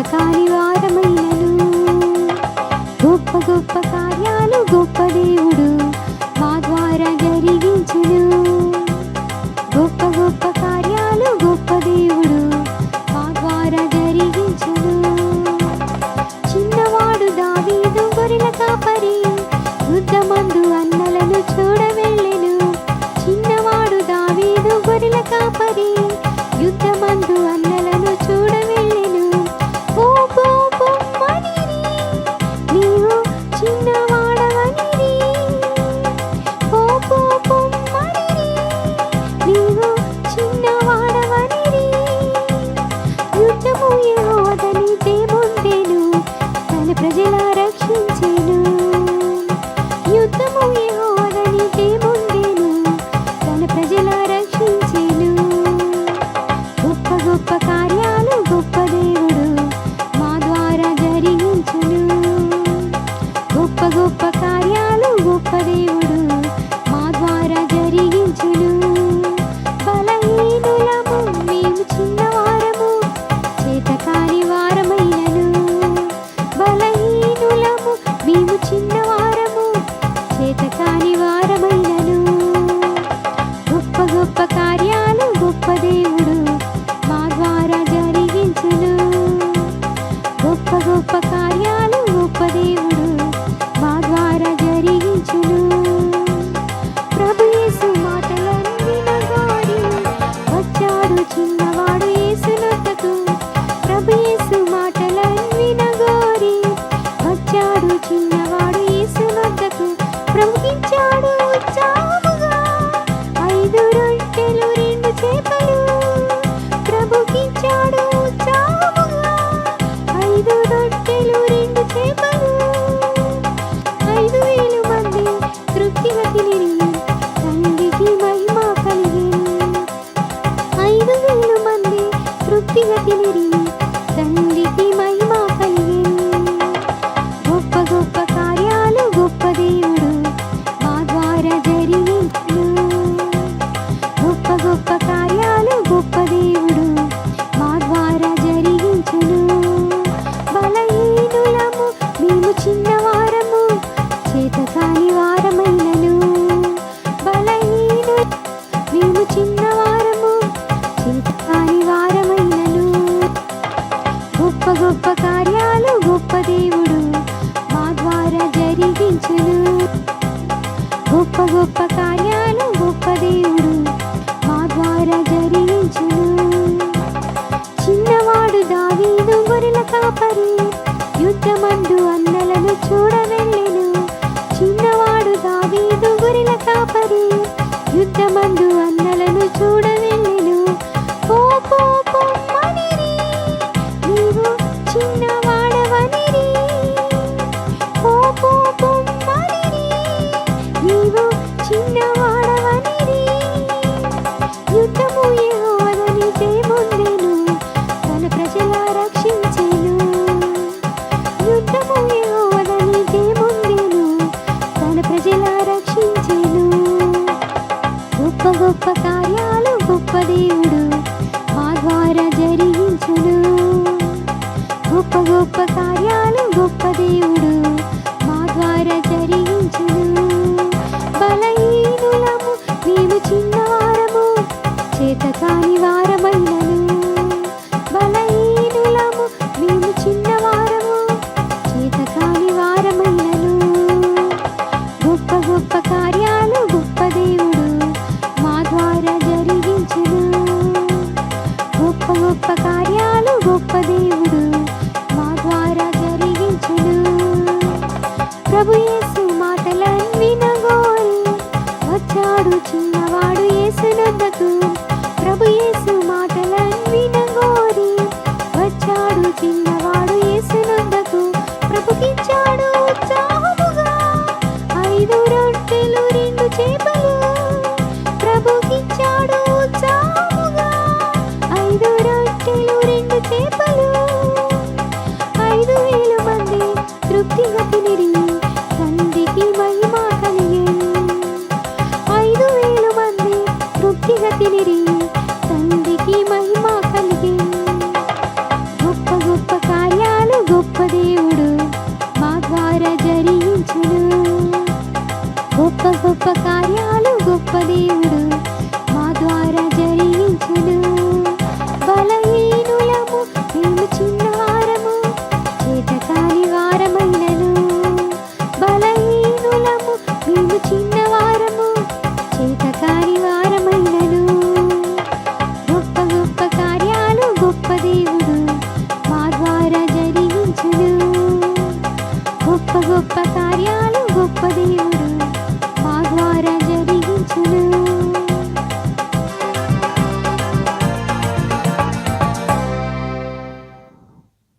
చేతకాని వారమైనను. గొప్ప గొప్ప కార్యాలు గొప్ప దేవుడు మా ద్వారా జరిగించును. గొప్ప గొప్ప కార్యాలు గొప్ప దేవుడు మా ద్వారా జరిగించును. చిన్నవాడు దావీదు గొర్రెల కాపరి యుద్ధమందు అన్నలను చూడవెళ్ళెను. చిన్నవాడు దావీదు గొర్రెల కాపరి యుద్ధమందు అన్నలను చూడవెళ్ళెను. ఓ పో పొమ్మనిరి నీవు చిన్నవాడవనిరి. ఓ పో పొమ్మనిరి నీవు చిన్నవాడవనిరి. యుద్ధము యెహోవాదని దేవుండెను తన ప్రజల రక్షించెను. యుద్ధము యెహోవాదని దేవుండెను తన ప్రజల రక్షించెను. గొప్ప గొప్ప కార్యాలు గొప్ప దేవుడు మా ద్వారా జరిగించును. గొప్ప గొప్ప కార్యాలు గొప్ప దేవుడు మా ద్వారా జరిగించును. బలహీనులము మేము చిన్నవారము చేతకాని వారమైనను. బలహీనులము మేము చిన్నవారము చేతకాని వారమైనను. గొప్ప గొప్ప కార్యాలు గొప్ప దేవుడు మా ద్వారా జరిగించును. గొప్ప గొప్ప కార్యాలు గొప్ప దేవుడు మా ద్వారా జరిగించును. ప్రభు యేసు మాటలను వినగాని వచ్చాడు చిన్నవాడు యేసునొద్దకు. ప్రభు యేసు మాటలను వినగాని వచ్చాడు చిన్నవాడు యేసునొద్దకు. ప్రభుకిచ్చాడు ఉత్సాహముగా 5 రొట్టెలు 2 చేపలు. ప్రభుకిచ్చాడు ఉత్సాహముగా 5 రొట్టెలు 2 చేపలు. 5,000 మంది తృప్తిగా తినిరి తండ్రికి మహిమ కలిగెను. 5,000 మంది తృప్తిగా తినిరి తండ్రికి మహిమ కలిగెను. గొప్ప గొప్ప కార్యాలు గొప్ప దేవుడు మా ద్వారా జరిగించును. గొప్ప గొప్ప కార్యాలు గొప్ప దేవుడు మా ద్వారా జరిగించును. బలహీనులము మేము చిన్నవారము చేతకాని వారమైనను. బలహీను మేము చిన్నవారము చేతకాని వారమైనను. గొప్ప గొప్ప కార్యాలు గొప్ప దేవుడు మా ద్వారా జరిగించును. గొప్ప గొప్ప కార్యాలు గొప్ప దేవుడు మా ద్వారా జరిగించును. చిన్నవాడు దావీదు గొర్రెల కాపరి యుద్ధమందు అన్నలను చూడవెళ్ళెను. చిన్నవాడు దావీదు గొర్రెల కాపరి యుద్ధమందు అన్నలను చూడవెళ్ళెను. ఓ పో పొమ్మనిరి నీవు చిన్నవాడవనిరి. ఓ పో పొమ్మనిరి నీవు చిన్నవాడవనిరి. యుద్ధము యెహోవాదని దేవుండెను తన ప్రజల రక్షించెను. యుద్ధము యెహోవాదని దేవుండెను తన ప్రజల రక్షించెను. గొప్ప గొప్ప కార్యాలు గొప్ప దేవుడు మా ద్వారా జరిగించును. గొప్ప గొప్ప కార్యాలు గొప్ప దేవుడు మా ద్వారా జరిగించును. బలహీనులము మేము చిన్నవారము చేతకాని వారమైనను. బలహీనులము మేము చిన్నవారము చేతకాని వారమైనను. గొప్ప గొప్ప కార్యాలు గొప్ప దేవుడు మా ద్వారా జరిగించును. గొప్ప గొప్ప కార్యాలు గొప్ప దేవుడు మా ద్వారా జరిగించును. ప్రభు యేసు మాటలను వినగోరి వచ్చాడు చిన్నవాడు యేసునొద్దకు. ప్రభు యేసు మాటలను వినగోరి వచ్చాడు చిన్నవాడు యేసునొద్దకు. ప్రభుకిచ్చాడు ఉత్సాహముగా 5 రొట్టెలు 2 చేపలు. ప్రభుకిచ్చాడు ఉత్సాహముగా 5 రొట్టెలు 2 చేపలు. 5,000 మంది తృప్తిగా తినిరి తండ్రికి మహిమ కలిగెను. 5,000 మంది తృప్తిగా తినిరి తండ్రికి మహిమ కలిగెను. గొప్ప గొప్ప కార్యాలు ఉపకారం